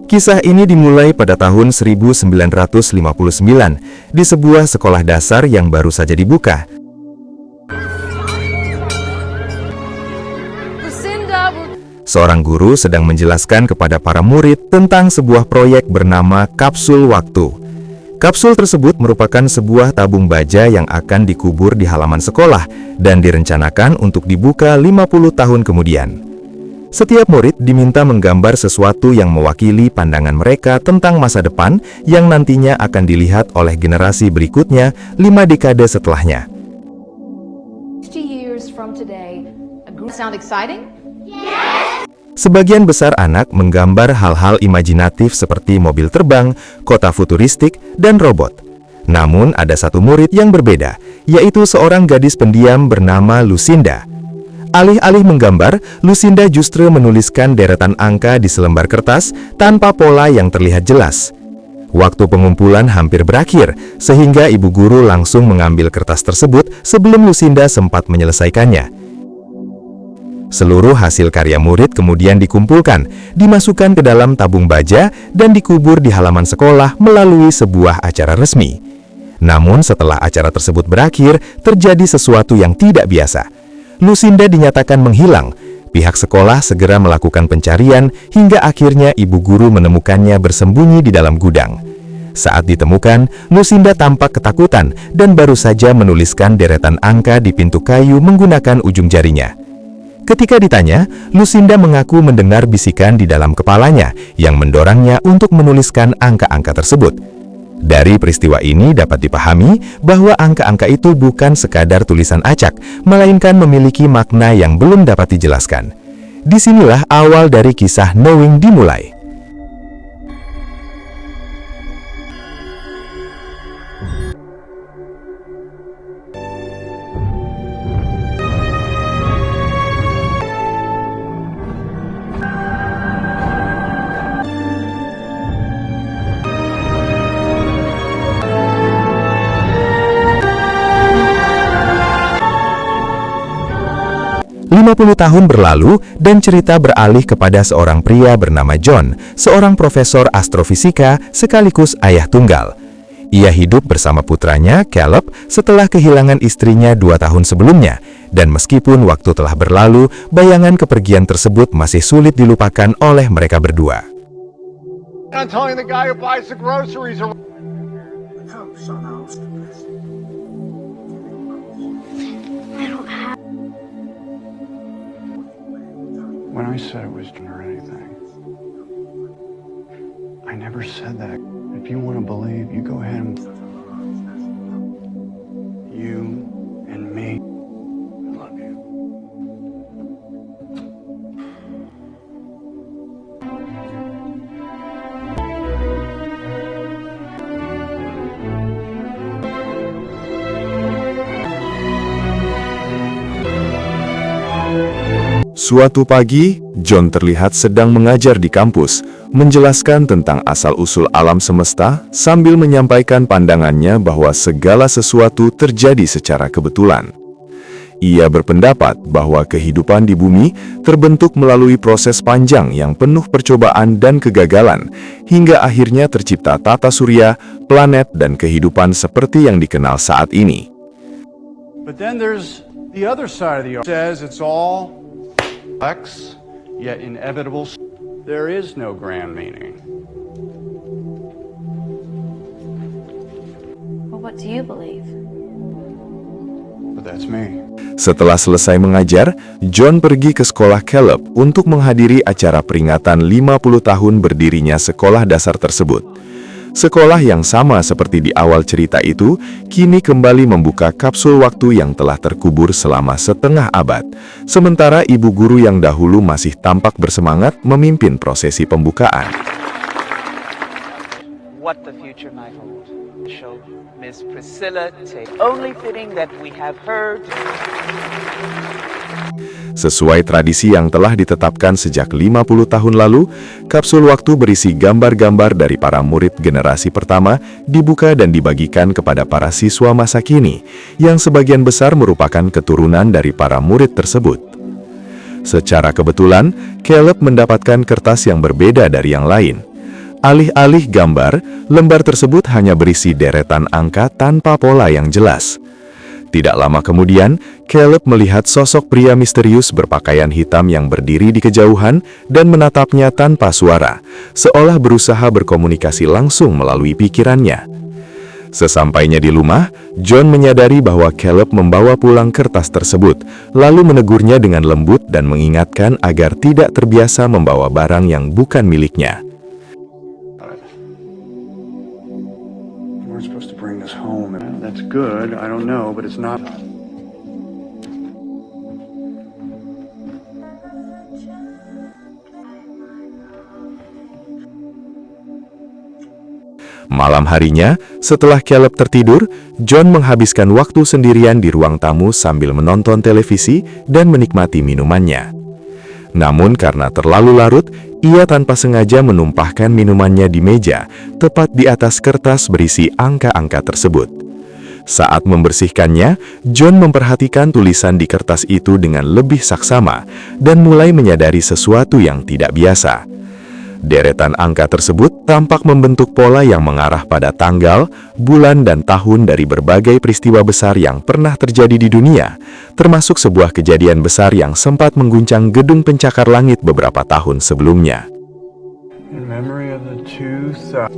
Kisah ini dimulai pada tahun 1959 di sebuah sekolah dasar yang baru saja dibuka. Seorang guru sedang menjelaskan kepada para murid tentang sebuah proyek bernama Kapsul Waktu. Kapsul tersebut merupakan sebuah tabung baja yang akan dikubur di halaman sekolah dan direncanakan untuk dibuka 50 tahun kemudian. Setiap murid diminta menggambar sesuatu yang mewakili pandangan mereka tentang masa depan yang nantinya akan dilihat oleh generasi berikutnya 5 dekade setelahnya. 60 years from today, sound exciting? Sebagian besar anak menggambar hal-hal imajinatif seperti mobil terbang, kota futuristik, dan robot. Namun ada satu murid yang berbeda, yaitu seorang gadis pendiam bernama Lucinda. Alih-alih menggambar, Lucinda justru menuliskan deretan angka di selembar kertas tanpa pola yang terlihat jelas. Waktu pengumpulan hampir berakhir, sehingga ibu guru langsung mengambil kertas tersebut sebelum Lucinda sempat menyelesaikannya. Seluruh hasil karya murid kemudian dikumpulkan, dimasukkan ke dalam tabung baja, dan dikubur di halaman sekolah melalui sebuah acara resmi. Namun setelah acara tersebut berakhir, terjadi sesuatu yang tidak biasa. Lucinda dinyatakan menghilang. Pihak sekolah segera melakukan pencarian, hingga akhirnya ibu guru menemukannya bersembunyi di dalam gudang. Saat ditemukan, Lucinda tampak ketakutan dan baru saja menuliskan deretan angka di pintu kayu menggunakan ujung jarinya. Ketika ditanya, Lucinda mengaku mendengar bisikan di dalam kepalanya yang mendorongnya untuk menuliskan angka-angka tersebut. Dari peristiwa ini dapat dipahami bahwa angka-angka itu bukan sekadar tulisan acak, melainkan memiliki makna yang belum dapat dijelaskan. Disinilah awal dari kisah Knowing dimulai. Lima 50 tahun berlalu dan cerita beralih kepada seorang pria bernama John, seorang profesor astrofisika sekaligus ayah tunggal. Ia hidup bersama putranya, Caleb, setelah kehilangan istrinya 2 tahun sebelumnya, dan meskipun waktu telah berlalu, bayangan kepergian tersebut masih sulit dilupakan oleh mereka berdua. When I said it was or anything, I never said that. If you want to believe, you go ahead and... You and me, I love you. Suatu pagi, John terlihat sedang mengajar di kampus, menjelaskan tentang asal-usul alam semesta sambil menyampaikan pandangannya bahwa segala sesuatu terjadi secara kebetulan. Ia berpendapat bahwa kehidupan di bumi terbentuk melalui proses panjang yang penuh percobaan dan kegagalan, hingga akhirnya tercipta tata surya, planet, dan kehidupan seperti yang dikenal saat ini. But then there's the other side of the argument. Says it's all complex, yet inevitable. There is no grand meaning. Well, what do you believe? But that's me. Setelah selesai mengajar, John pergi ke sekolah Caleb untuk menghadiri acara peringatan 50 tahun berdirinya sekolah dasar tersebut. Sekolah yang sama seperti di awal cerita itu, kini kembali membuka kapsul waktu yang telah terkubur selama setengah abad. Sementara ibu guru yang dahulu masih tampak bersemangat memimpin prosesi pembukaan. What the future might hold. Show Miss Priscilla Tate. Only fitting that we have heard. Sesuai tradisi yang telah ditetapkan sejak 50 tahun lalu, kapsul waktu berisi gambar-gambar dari para murid generasi pertama dibuka dan dibagikan kepada para siswa masa kini, yang sebagian besar merupakan keturunan dari para murid tersebut. Secara kebetulan, Caleb mendapatkan kertas yang berbeda dari yang lain. Alih-alih gambar, lembar tersebut hanya berisi deretan angka tanpa pola yang jelas. Tidak lama kemudian, Caleb melihat sosok pria misterius berpakaian hitam yang berdiri di kejauhan dan menatapnya tanpa suara, seolah berusaha berkomunikasi langsung melalui pikirannya. Sesampainya di rumah, John menyadari bahwa Caleb membawa pulang kertas tersebut, lalu menegurnya dengan lembut dan mengingatkan agar tidak terbiasa membawa barang yang bukan miliknya. We're supposed to bring this home. That's good. I don't know, but it's not. Malam harinya, setelah Caleb tertidur, John menghabiskan waktu sendirian di ruang tamu sambil menonton televisi dan menikmati minumannya. Namun karena terlalu larut, ia tanpa sengaja menumpahkan minumannya di meja, tepat di atas kertas berisi angka-angka tersebut. Saat membersihkannya, John memperhatikan tulisan di kertas itu dengan lebih saksama dan mulai menyadari sesuatu yang tidak biasa. Deretan angka tersebut tampak membentuk pola yang mengarah pada tanggal, bulan, dan tahun dari berbagai peristiwa besar yang pernah terjadi di dunia, termasuk sebuah kejadian besar yang sempat mengguncang gedung pencakar langit beberapa tahun sebelumnya. In memory of the 2,900.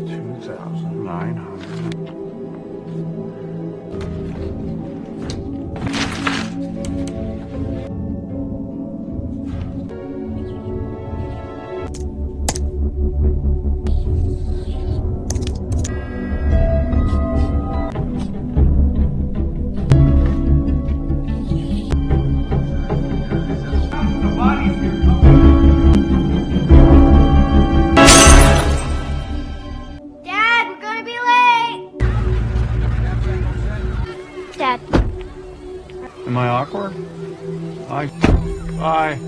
Dad, we're gonna be late! Dad. Am I awkward? Bye.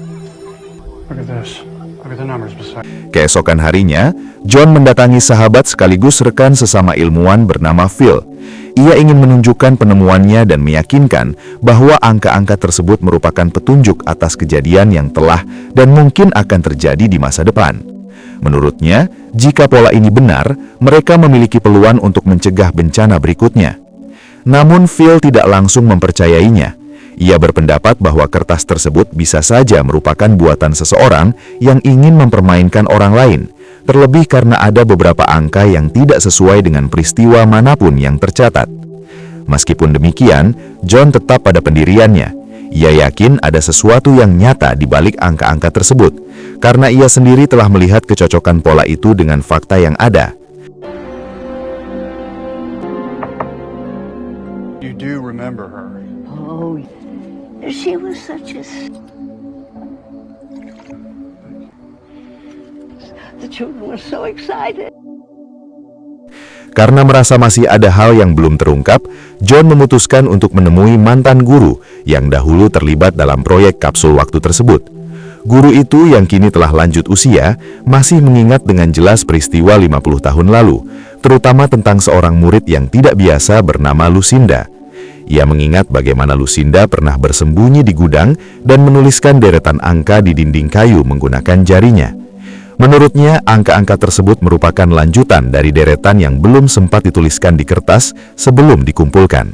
Look at this. Look at the numbers beside. Keesokan harinya, John mendatangi sahabat sekaligus rekan sesama ilmuwan bernama Phil. Ia ingin menunjukkan penemuannya dan meyakinkan bahwa angka-angka tersebut merupakan petunjuk atas kejadian yang telah dan mungkin akan terjadi di masa depan. Menurutnya, jika pola ini benar, mereka memiliki peluang untuk mencegah bencana berikutnya. Namun Phil tidak langsung mempercayainya. Ia berpendapat bahwa kertas tersebut bisa saja merupakan buatan seseorang yang ingin mempermainkan orang lain, terlebih karena ada beberapa angka yang tidak sesuai dengan peristiwa manapun yang tercatat. Meskipun demikian, John tetap pada pendiriannya. Ia yakin ada sesuatu yang nyata di balik angka-angka tersebut, karena ia sendiri telah melihat kecocokan pola itu dengan fakta yang ada. You do remember her. Oh, she was such a... The children were so excited. Karena merasa masih ada hal yang belum terungkap, John memutuskan untuk menemui mantan guru yang dahulu terlibat dalam proyek kapsul waktu tersebut. Guru itu yang kini telah lanjut usia, masih mengingat dengan jelas peristiwa 50 tahun lalu, terutama tentang seorang murid yang tidak biasa bernama Lucinda. Ia mengingat bagaimana Lucinda pernah bersembunyi di gudang dan menuliskan deretan angka di dinding kayu menggunakan jarinya. Menurutnya, angka-angka tersebut merupakan lanjutan dari deretan yang belum sempat dituliskan di kertas sebelum dikumpulkan.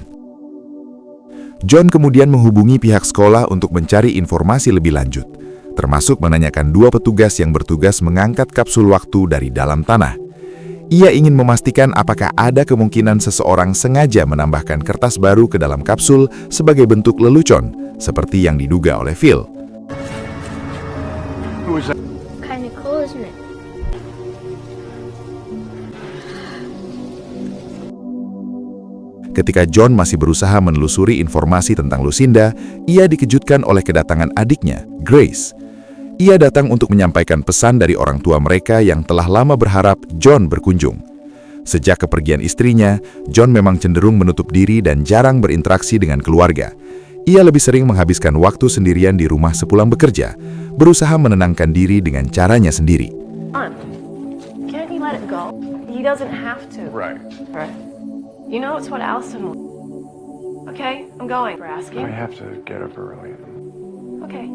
John kemudian menghubungi pihak sekolah untuk mencari informasi lebih lanjut, termasuk menanyakan dua petugas yang bertugas mengangkat kapsul waktu dari dalam tanah. Ia ingin memastikan apakah ada kemungkinan seseorang sengaja menambahkan kertas baru ke dalam kapsul sebagai bentuk lelucon, seperti yang diduga oleh Phil. Who was that? Kinda cool, isn't it? Ketika John masih berusaha menelusuri informasi tentang Lucinda, ia dikejutkan oleh kedatangan adiknya, Grace. Ia datang untuk menyampaikan pesan dari orang tua mereka yang telah lama berharap John berkunjung. Sejak kepergian istrinya, John memang cenderung menutup diri dan jarang berinteraksi dengan keluarga. Ia lebih sering menghabiskan waktu sendirian di rumah sepulang bekerja, berusaha menenangkan diri dengan caranya sendiri. Can't you let it go? He doesn't have to. Right. Right. You know it's what Allison wants. Okay, I'm going. For asking. I have to get up early. Okay.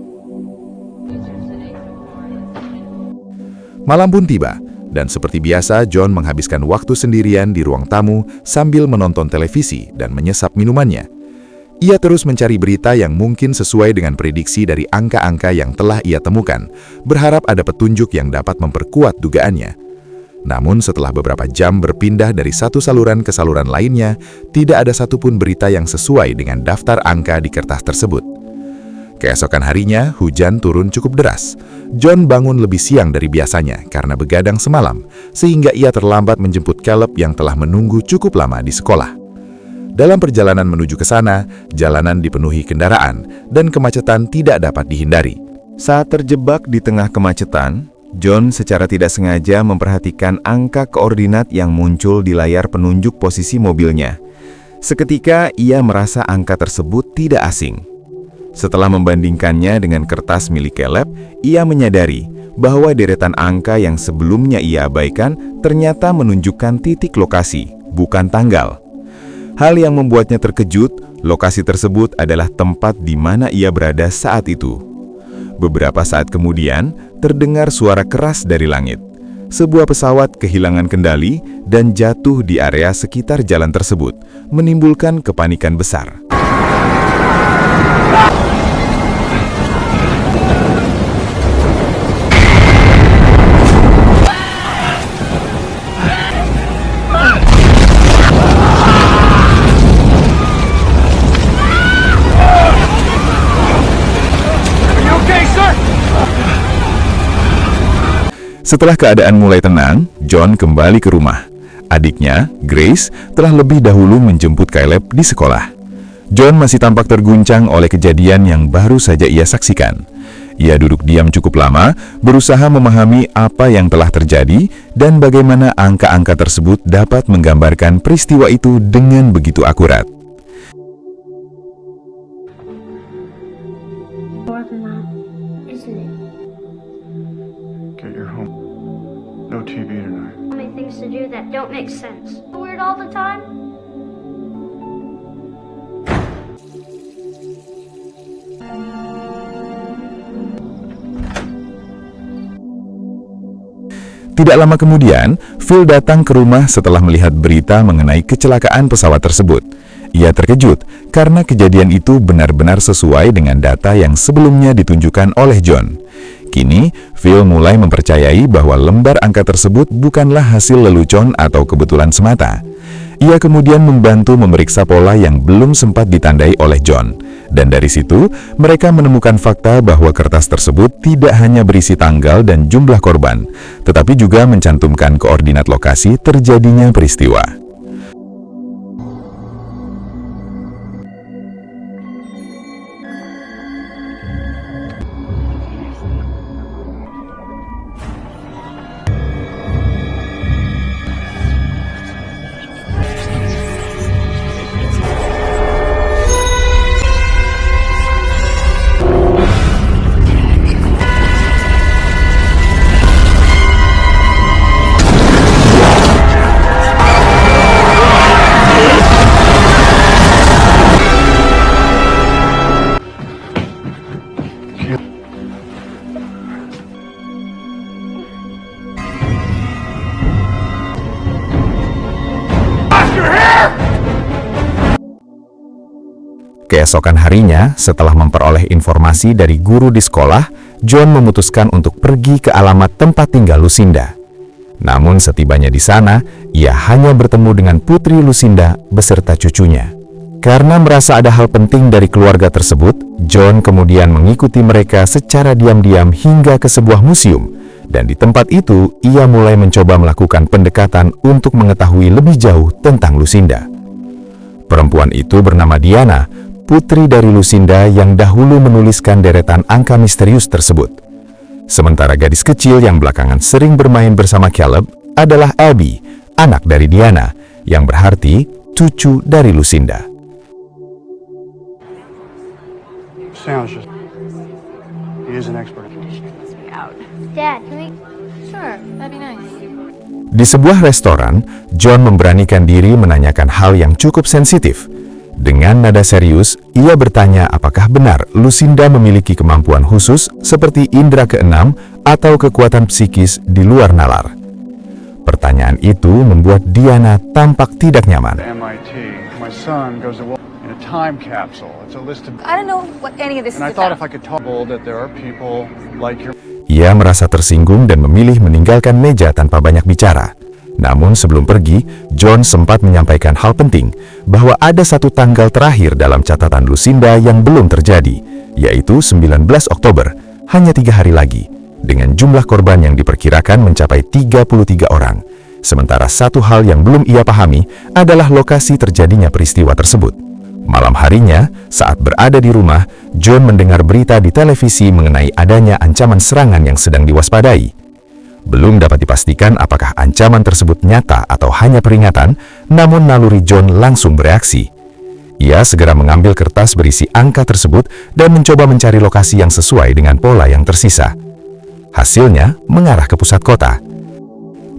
Malam pun tiba. Dan seperti biasa, John menghabiskan waktu sendirian di ruang tamu sambil menonton televisi dan menyesap minumannya. Ia terus mencari berita yang mungkin sesuai dengan prediksi dari angka-angka yang telah ia temukan, berharap ada petunjuk yang dapat memperkuat dugaannya. Namun setelah beberapa jam berpindah dari satu saluran ke saluran lainnya, tidak ada satupun berita yang sesuai dengan daftar angka di kertas tersebut. Keesokan harinya, hujan turun cukup deras. John bangun lebih siang dari biasanya karena begadang semalam, sehingga ia terlambat menjemput Caleb yang telah menunggu cukup lama di sekolah. Dalam perjalanan menuju ke sana, jalanan dipenuhi kendaraan dan kemacetan tidak dapat dihindari. Saat terjebak di tengah kemacetan, John secara tidak sengaja memperhatikan angka koordinat yang muncul di layar penunjuk posisi mobilnya. Seketika ia merasa angka tersebut tidak asing. Setelah membandingkannya dengan kertas milik Caleb, ia menyadari bahwa deretan angka yang sebelumnya ia abaikan ternyata menunjukkan titik lokasi, bukan tanggal. Hal yang membuatnya terkejut, lokasi tersebut adalah tempat di mana ia berada saat itu. Beberapa saat kemudian, terdengar suara keras dari langit. Sebuah pesawat kehilangan kendali dan jatuh di area sekitar jalan tersebut, menimbulkan kepanikan besar. Setelah keadaan mulai tenang, John kembali ke rumah. Adiknya, Grace, telah lebih dahulu menjemput Caleb di sekolah. John masih tampak terguncang oleh kejadian yang baru saja ia saksikan. Ia duduk diam cukup lama, berusaha memahami apa yang telah terjadi dan bagaimana angka-angka tersebut dapat menggambarkan peristiwa itu dengan begitu akurat. More than that, isn't it? Get your home. No TV tonight. So many things to do that don't make sense. Weird all the time? Tidak lama kemudian, Phil datang ke rumah setelah melihat berita mengenai kecelakaan pesawat tersebut. Ia terkejut karena kejadian itu benar-benar sesuai dengan data yang sebelumnya ditunjukkan oleh John. Kini, Phil mulai mempercayai bahwa lembar angka tersebut bukanlah hasil lelucon atau kebetulan semata. Ia kemudian membantu memeriksa pola yang belum sempat ditandai oleh John. Dan dari situ, mereka menemukan fakta bahwa kertas tersebut tidak hanya berisi tanggal dan jumlah korban, tetapi juga mencantumkan koordinat lokasi terjadinya peristiwa. Keesokan harinya, setelah memperoleh informasi dari guru di sekolah, John memutuskan untuk pergi ke alamat tempat tinggal Lucinda. Namun setibanya di sana, ia hanya bertemu dengan Putri Lucinda beserta cucunya. Karena merasa ada hal penting dari keluarga tersebut, John kemudian mengikuti mereka secara diam-diam hingga ke sebuah museum. Dan di tempat itu, ia mulai mencoba melakukan pendekatan untuk mengetahui lebih jauh tentang Lucinda. Perempuan itu bernama Diana, putri dari Lucinda yang dahulu menuliskan deretan angka misterius tersebut. Sementara gadis kecil yang belakangan sering bermain bersama Caleb adalah Abby, anak dari Diana, yang berarti cucu dari Lucinda. Sounds just... He is an expert. Dad, can we... Sure, that'd be nice. Di sebuah restoran, John memberanikan diri menanyakan hal yang cukup sensitif. Dengan nada serius, ia bertanya apakah benar Lucinda memiliki kemampuan khusus seperti indera keenam atau kekuatan psikis di luar nalar. Pertanyaan itu membuat Diana tampak tidak nyaman. MIT. My son goes to in a time capsule. It's a list of... I don't know what any of this And I is thought about. if I could talk that there are people like your... Ia merasa tersinggung dan memilih meninggalkan meja tanpa banyak bicara. Namun sebelum pergi, John sempat menyampaikan hal penting, bahwa ada satu tanggal terakhir dalam catatan Lucinda yang belum terjadi, yaitu 19 Oktober, hanya 3 hari lagi, dengan jumlah korban yang diperkirakan mencapai 33 orang. Sementara satu hal yang belum ia pahami adalah lokasi terjadinya peristiwa tersebut. Malam harinya, saat berada di rumah, John mendengar berita di televisi mengenai adanya ancaman serangan yang sedang diwaspadai. Belum dapat dipastikan apakah ancaman tersebut nyata atau hanya peringatan, namun naluri John langsung bereaksi. Ia segera mengambil kertas berisi angka tersebut dan mencoba mencari lokasi yang sesuai dengan pola yang tersisa. Hasilnya mengarah ke pusat kota.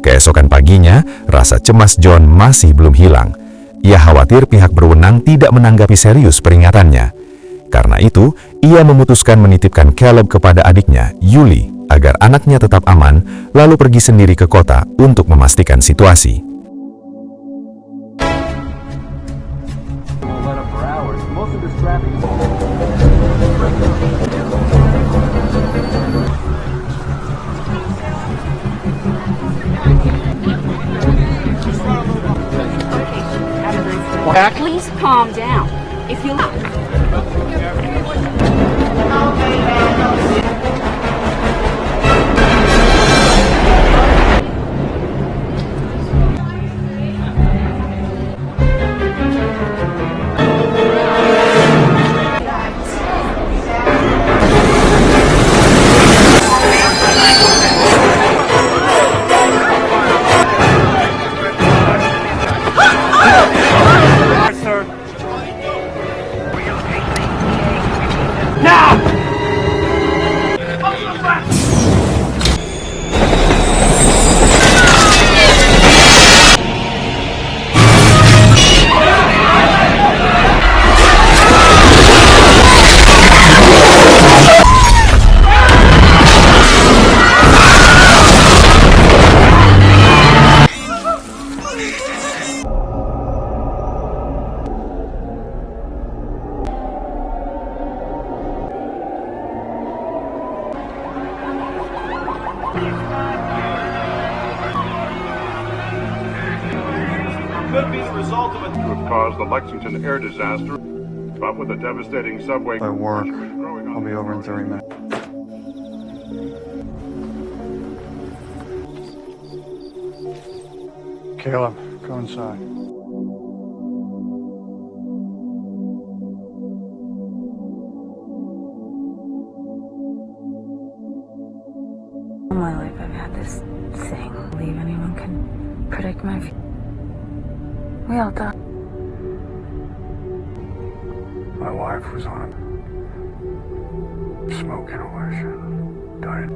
Keesokan paginya, rasa cemas John masih belum hilang. Ia khawatir pihak berwenang tidak menanggapi serius peringatannya. Karena itu, ia memutuskan menitipkan Caleb kepada adiknya, Yuli, agar anaknya tetap aman, lalu pergi sendiri ke kota untuk memastikan situasi. Please calm down. If you could be the result of it. To have caused the Lexington air disaster, but with a devastating subway. My work. I'll be over in 30 minutes. Caleb, go inside. All my life I've had this thing. I believe anyone can predict my future. We all die. My wife was on a smoke inhalation. Died.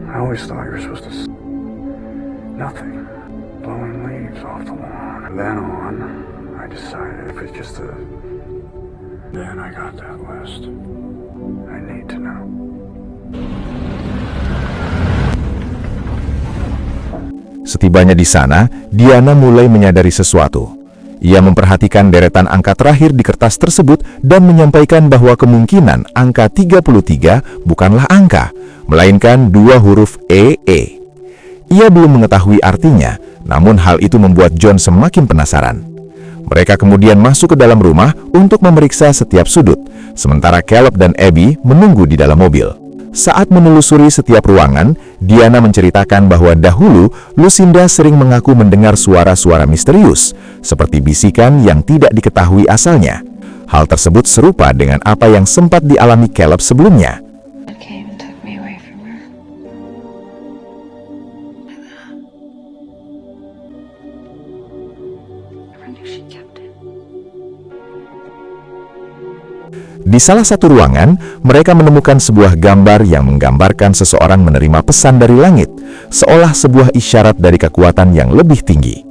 I always thought you were supposed to... Nothing. Blowing leaves off the lawn. From then on, I decided if it's just a... Then I got that list. I need to know. Setibanya di sana, Diana mulai menyadari sesuatu. Ia memperhatikan deretan angka terakhir di kertas tersebut dan menyampaikan bahwa kemungkinan angka 33 bukanlah angka, melainkan 2 huruf EE. Ia belum mengetahui artinya, namun hal itu membuat John semakin penasaran. Mereka kemudian masuk ke dalam rumah untuk memeriksa setiap sudut, sementara Caleb dan Abby menunggu di dalam mobil. Saat menelusuri setiap ruangan, Diana menceritakan bahwa dahulu Lucinda sering mengaku mendengar suara-suara misterius, seperti bisikan yang tidak diketahui asalnya. Hal tersebut serupa dengan apa yang sempat dialami Caleb sebelumnya. Di salah satu ruangan, mereka menemukan sebuah gambar yang menggambarkan seseorang menerima pesan dari langit, seolah sebuah isyarat dari kekuatan yang lebih tinggi.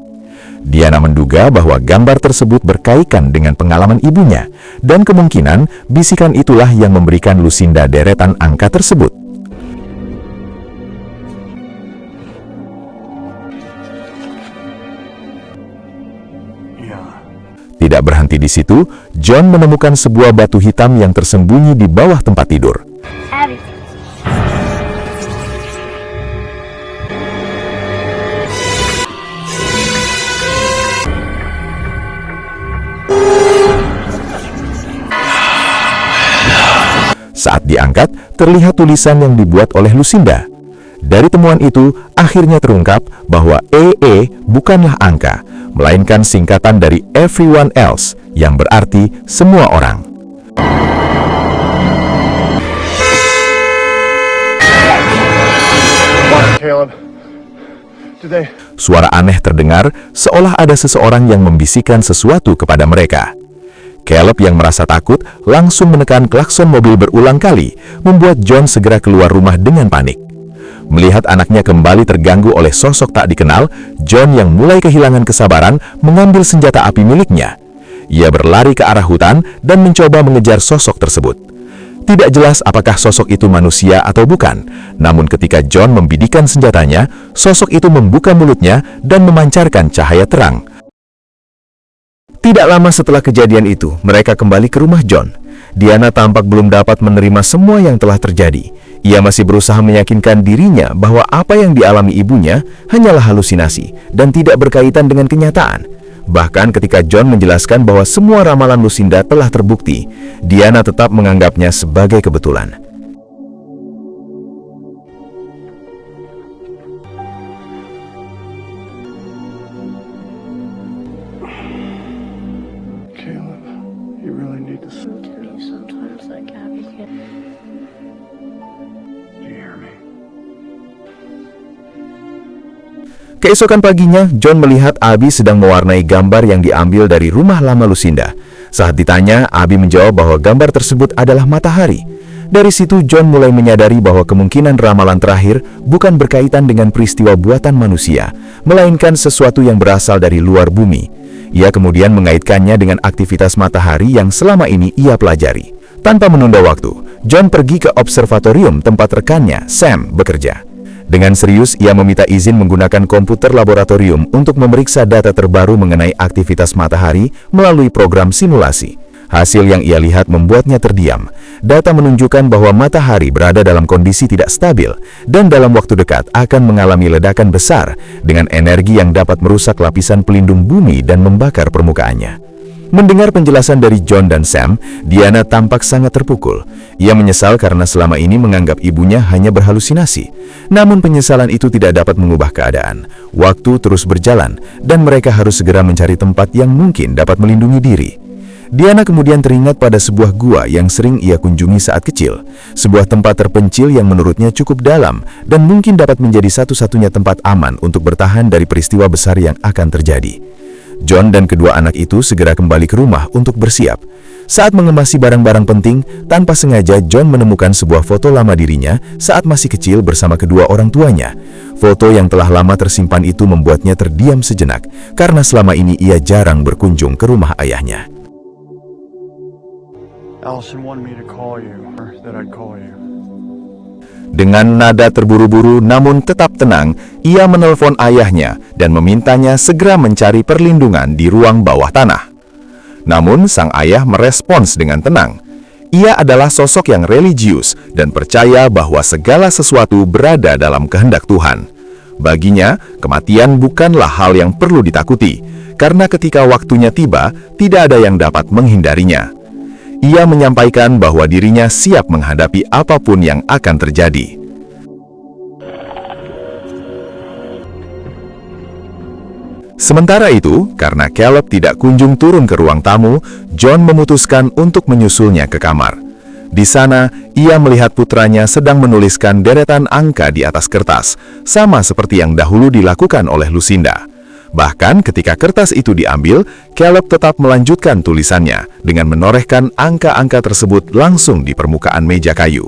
Diana menduga bahwa gambar tersebut berkaitan dengan pengalaman ibunya, dan kemungkinan bisikan itulah yang memberikan Lucinda deretan angka tersebut. tidak berhenti di situ, John menemukan sebuah batu hitam yang tersembunyi di bawah tempat tidur. Abby. Saat diangkat, terlihat tulisan yang dibuat oleh Lucinda. Dari temuan itu, akhirnya terungkap bahwa EE bukanlah angka, melainkan singkatan dari everyone else, yang berarti semua orang. Caleb, today. Suara aneh terdengar, seolah ada seseorang yang membisikkan sesuatu kepada mereka. Caleb yang merasa takut langsung menekan klakson mobil berulang kali, membuat John segera keluar rumah dengan panik. Melihat anaknya kembali terganggu oleh sosok tak dikenal, John yang mulai kehilangan kesabaran mengambil senjata api miliknya. Ia berlari ke arah hutan dan mencoba mengejar sosok tersebut. Tidak jelas apakah sosok itu manusia atau bukan, namun ketika John membidikan senjatanya, sosok itu membuka mulutnya dan memancarkan cahaya terang. Tidak lama setelah kejadian itu, mereka kembali ke rumah John. Diana tampak belum dapat menerima semua yang telah terjadi. Ia masih berusaha meyakinkan dirinya bahwa apa yang dialami ibunya hanyalah halusinasi dan tidak berkaitan dengan kenyataan. Bahkan ketika John menjelaskan bahwa semua ramalan Lucinda telah terbukti, Diana tetap menganggapnya sebagai kebetulan. Caleb, you really need to sit here. Sometimes like Abby can. Do you hear me? Keesokan paginya, John melihat Abby sedang mewarnai gambar yang diambil dari rumah lama Lucinda. Saat ditanya, Abby menjawab bahwa gambar tersebut adalah matahari. Dari situ, John mulai menyadari bahwa kemungkinan ramalan terakhir bukan berkaitan dengan peristiwa buatan manusia, melainkan sesuatu yang berasal dari luar bumi. Ia kemudian mengaitkannya dengan aktivitas matahari yang selama ini ia pelajari. Tanpa menunda waktu, John pergi ke observatorium tempat rekannya, Sam, bekerja. Dengan serius, ia meminta izin menggunakan komputer laboratorium untuk memeriksa data terbaru mengenai aktivitas matahari melalui program simulasi. Hasil yang ia lihat membuatnya terdiam. Data menunjukkan bahwa matahari berada dalam kondisi tidak stabil dan dalam waktu dekat akan mengalami ledakan besar dengan energi yang dapat merusak lapisan pelindung bumi dan membakar permukaannya. Mendengar penjelasan dari John dan Sam, Diana tampak sangat terpukul. Ia menyesal karena selama ini menganggap ibunya hanya berhalusinasi. Namun penyesalan itu tidak dapat mengubah keadaan. Waktu terus berjalan dan mereka harus segera mencari tempat yang mungkin dapat melindungi diri. Diana kemudian teringat pada sebuah gua yang sering ia kunjungi saat kecil. Sebuah tempat terpencil yang menurutnya cukup dalam dan mungkin dapat menjadi satu-satunya tempat aman untuk bertahan dari peristiwa besar yang akan terjadi. John dan kedua anak itu segera kembali ke rumah untuk bersiap. Saat mengemasi barang-barang penting, tanpa sengaja John menemukan sebuah foto lama dirinya saat masih kecil bersama kedua orang tuanya. Foto yang telah lama tersimpan itu membuatnya terdiam sejenak, karena selama ini ia jarang berkunjung ke rumah ayahnya. Allison wanted me to call you, or that I'd call you. Dengan nada terburu-buru namun tetap tenang, ia menelpon ayahnya dan memintanya segera mencari perlindungan di ruang bawah tanah. Namun sang ayah merespons dengan tenang. Ia adalah sosok yang religius dan percaya bahwa segala sesuatu berada dalam kehendak Tuhan. Baginya, kematian bukanlah hal yang perlu ditakuti, karena ketika waktunya tiba, tidak ada yang dapat menghindarinya. Ia menyampaikan bahwa dirinya siap menghadapi apapun yang akan terjadi. Sementara itu, karena Caleb tidak kunjung turun ke ruang tamu, John memutuskan untuk menyusulnya ke kamar. Di sana, ia melihat putranya sedang menuliskan deretan angka di atas kertas, sama seperti yang dahulu dilakukan oleh Lucinda. Bahkan ketika kertas itu diambil, Caleb tetap melanjutkan tulisannya dengan menorehkan angka-angka tersebut langsung di permukaan meja kayu.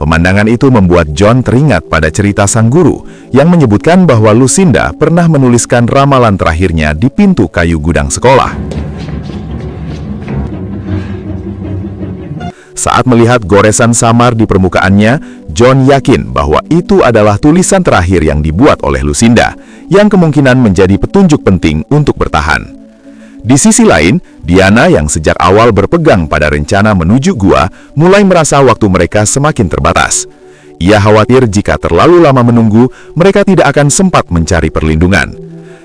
Pemandangan itu membuat John teringat pada cerita sang guru yang menyebutkan bahwa Lucinda pernah menuliskan ramalan terakhirnya di pintu kayu gudang sekolah. Saat melihat goresan samar di permukaannya, John yakin bahwa itu adalah tulisan terakhir yang dibuat oleh Lucinda, yang kemungkinan menjadi petunjuk penting untuk bertahan. Di sisi lain, Diana yang sejak awal berpegang pada rencana menuju gua mulai merasa waktu mereka semakin terbatas. Ia khawatir jika terlalu lama menunggu, mereka tidak akan sempat mencari perlindungan.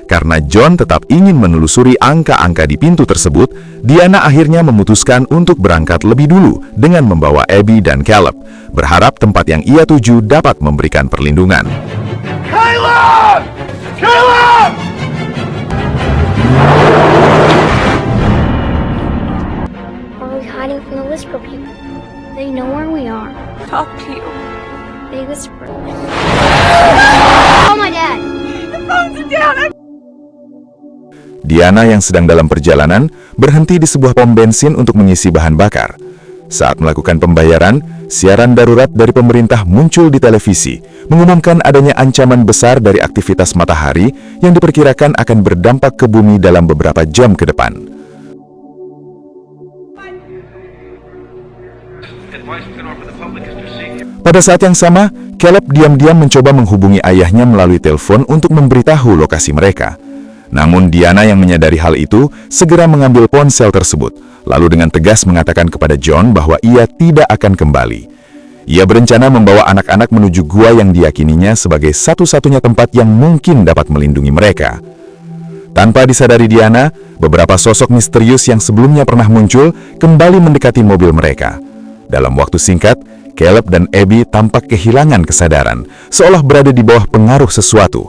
Karena John tetap ingin menelusuri angka-angka di pintu tersebut, Diana akhirnya memutuskan untuk berangkat lebih dulu dengan membawa Abby dan Caleb, berharap tempat yang ia tuju dapat memberikan perlindungan. Caleb! Caleb! Are we hiding from the Whisper people? They know where we are. Talk to you. They whisper. Oh my dad! Diana yang sedang dalam perjalanan berhenti di sebuah pom bensin untuk mengisi bahan bakar. Saat melakukan pembayaran, siaran darurat dari pemerintah muncul di televisi, mengumumkan adanya ancaman besar dari aktivitas matahari yang diperkirakan akan berdampak ke bumi dalam beberapa jam ke depan. Pada saat yang sama, Caleb diam-diam mencoba menghubungi ayahnya melalui telepon untuk memberitahu lokasi mereka. Namun Diana yang menyadari hal itu segera mengambil ponsel tersebut, lalu dengan tegas mengatakan kepada John bahwa ia tidak akan kembali. Ia berencana membawa anak-anak menuju gua yang diyakininya sebagai satu-satunya tempat yang mungkin dapat melindungi mereka. Tanpa disadari Diana, beberapa sosok misterius yang sebelumnya pernah muncul kembali mendekati mobil mereka. Dalam waktu singkat, Caleb dan Abby tampak kehilangan kesadaran, seolah berada di bawah pengaruh sesuatu.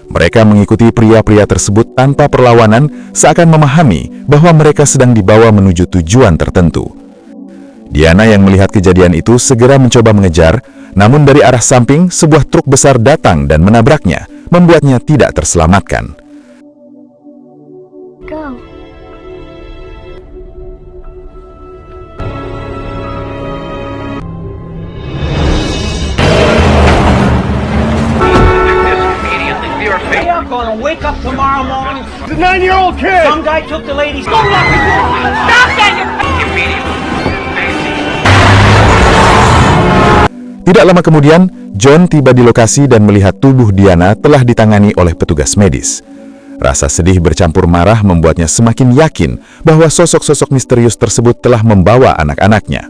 Mereka mengikuti pria-pria tersebut tanpa perlawanan, seakan memahami bahwa mereka sedang dibawa menuju tujuan tertentu. Diana yang melihat kejadian itu segera mencoba mengejar, namun dari arah samping sebuah truk besar datang dan menabraknya, membuatnya tidak terselamatkan. Go. Gonna wake up tomorrow morning. The 9-year-old kid! Some guy took the lady. Go lock the door! Stop that! Tidak lama kemudian, John tiba di lokasi dan melihat tubuh Diana telah ditangani oleh petugas medis. Rasa sedih bercampur marah membuatnya semakin yakin bahwa sosok-sosok misterius tersebut telah membawa anak-anaknya.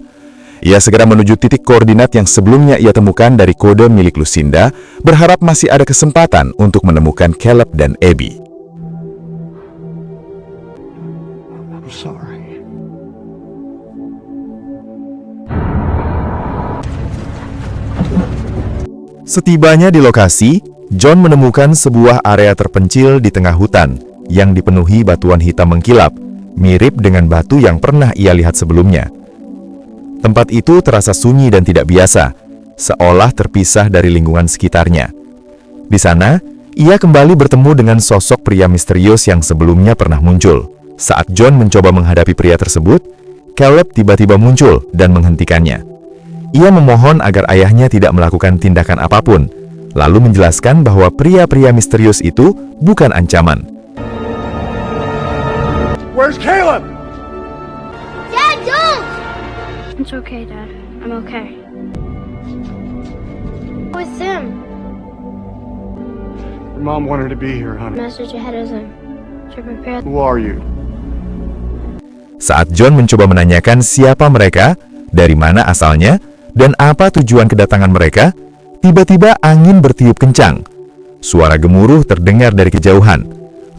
Ia segera menuju titik koordinat yang sebelumnya ia temukan dari kode milik Lucinda, berharap masih ada kesempatan untuk menemukan Caleb dan Abby. I'm sorry. Setibanya di lokasi, John menemukan sebuah area terpencil di tengah hutan yang dipenuhi batuan hitam mengkilap, mirip dengan batu yang pernah ia lihat sebelumnya. Tempat itu terasa sunyi dan tidak biasa, seolah terpisah dari lingkungan sekitarnya. Di sana, ia kembali bertemu dengan sosok pria misterius yang sebelumnya pernah muncul. Saat John mencoba menghadapi pria tersebut, Caleb tiba-tiba muncul dan menghentikannya. Ia memohon agar ayahnya tidak melakukan tindakan apapun, lalu menjelaskan bahwa pria-pria misterius itu bukan ancaman. Where's Caleb? Dad, don't! It's okay, Dad. I'm okay. With him. Your mom wanted to be here, honey. Message ahead of him. To prepare. Who are you? Saat John mencoba menanyakan siapa mereka, dari mana asalnya, dan apa tujuan kedatangan mereka, tiba-tiba angin bertiup kencang. Suara gemuruh terdengar dari kejauhan.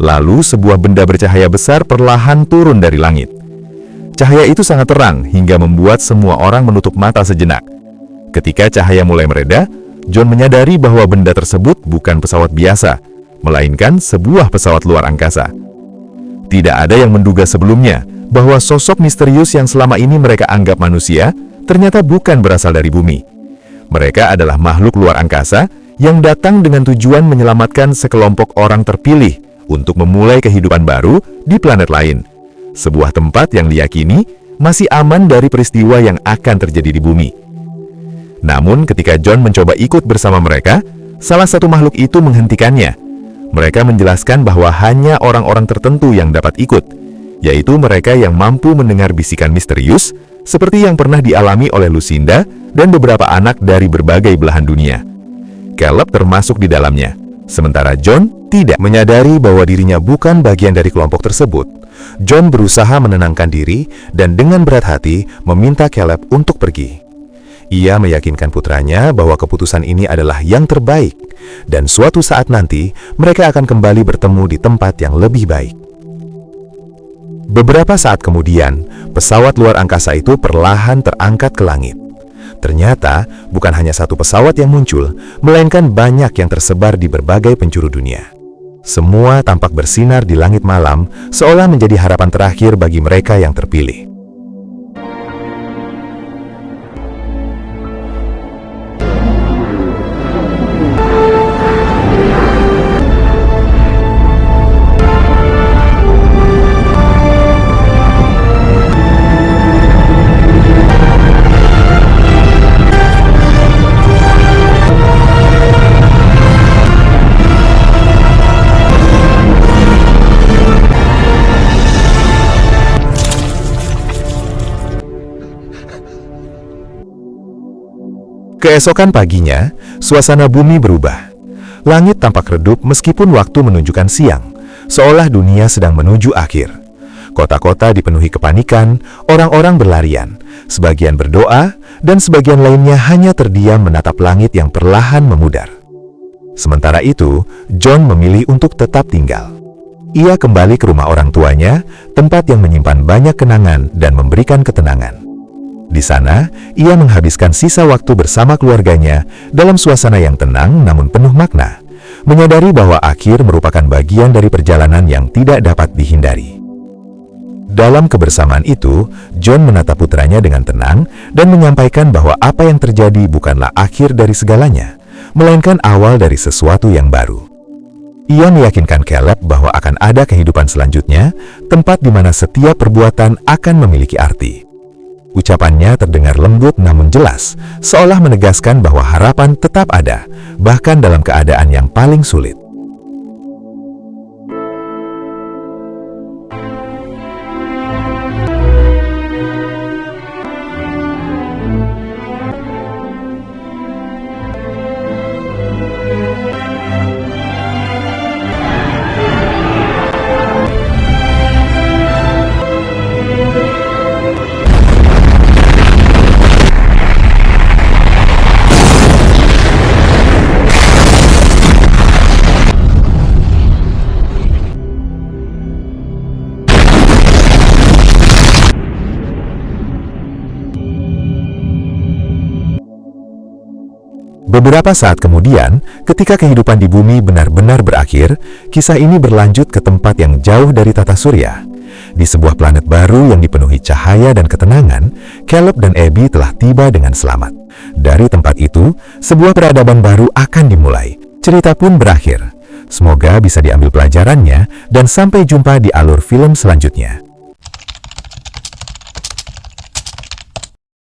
Lalu sebuah benda bercahaya besar perlahan turun dari langit. Cahaya itu sangat terang hingga membuat semua orang menutup mata sejenak. Ketika cahaya mulai mereda, John menyadari bahwa benda tersebut bukan pesawat biasa, melainkan sebuah pesawat luar angkasa. Tidak ada yang menduga sebelumnya bahwa sosok misterius yang selama ini mereka anggap manusia, ternyata bukan berasal dari bumi. Mereka adalah makhluk luar angkasa yang datang dengan tujuan menyelamatkan sekelompok orang terpilih untuk memulai kehidupan baru di planet lain. Sebuah tempat yang diyakini masih aman dari peristiwa yang akan terjadi di bumi. Namun ketika John mencoba ikut bersama mereka, salah satu makhluk itu menghentikannya. Mereka menjelaskan bahwa hanya orang-orang tertentu yang dapat ikut, yaitu mereka yang mampu mendengar bisikan misterius, seperti yang pernah dialami oleh Lucinda dan beberapa anak dari berbagai belahan dunia. Caleb termasuk di dalamnya, sementara John tidak menyadari bahwa dirinya bukan bagian dari kelompok tersebut. John berusaha menenangkan diri dan dengan berat hati meminta Caleb untuk pergi. Ia meyakinkan putranya bahwa keputusan ini adalah yang terbaik, dan suatu saat nanti mereka akan kembali bertemu di tempat yang lebih baik. Beberapa saat kemudian, pesawat luar angkasa itu perlahan terangkat ke langit. Ternyata, bukan hanya satu pesawat yang muncul, melainkan banyak yang tersebar di berbagai penjuru dunia. Semua tampak bersinar di langit malam, seolah menjadi harapan terakhir bagi mereka yang terpilih. Keesokan paginya, suasana bumi berubah. Langit tampak redup meskipun waktu menunjukkan siang, seolah dunia sedang menuju akhir. Kota-kota dipenuhi kepanikan, orang-orang berlarian, sebagian berdoa, dan sebagian lainnya hanya terdiam menatap langit yang perlahan memudar. Sementara itu, John memilih untuk tetap tinggal. Ia kembali ke rumah orang tuanya, tempat yang menyimpan banyak kenangan dan memberikan ketenangan. Di sana, ia menghabiskan sisa waktu bersama keluarganya dalam suasana yang tenang namun penuh makna, menyadari bahwa akhir merupakan bagian dari perjalanan yang tidak dapat dihindari. Dalam kebersamaan itu, John menatap putranya dengan tenang dan menyampaikan bahwa apa yang terjadi bukanlah akhir dari segalanya, melainkan awal dari sesuatu yang baru. Ia meyakinkan Caleb bahwa akan ada kehidupan selanjutnya, tempat di mana setiap perbuatan akan memiliki arti. Ucapannya terdengar lembut namun jelas, seolah menegaskan bahwa harapan tetap ada, bahkan dalam keadaan yang paling sulit. Beberapa saat kemudian, ketika kehidupan di bumi benar-benar berakhir, kisah ini berlanjut ke tempat yang jauh dari tata surya. Di sebuah planet baru yang dipenuhi cahaya dan ketenangan, Caleb dan Abby telah tiba dengan selamat. Dari tempat itu, sebuah peradaban baru akan dimulai. Cerita pun berakhir. Semoga bisa diambil pelajarannya dan sampai jumpa di alur film selanjutnya.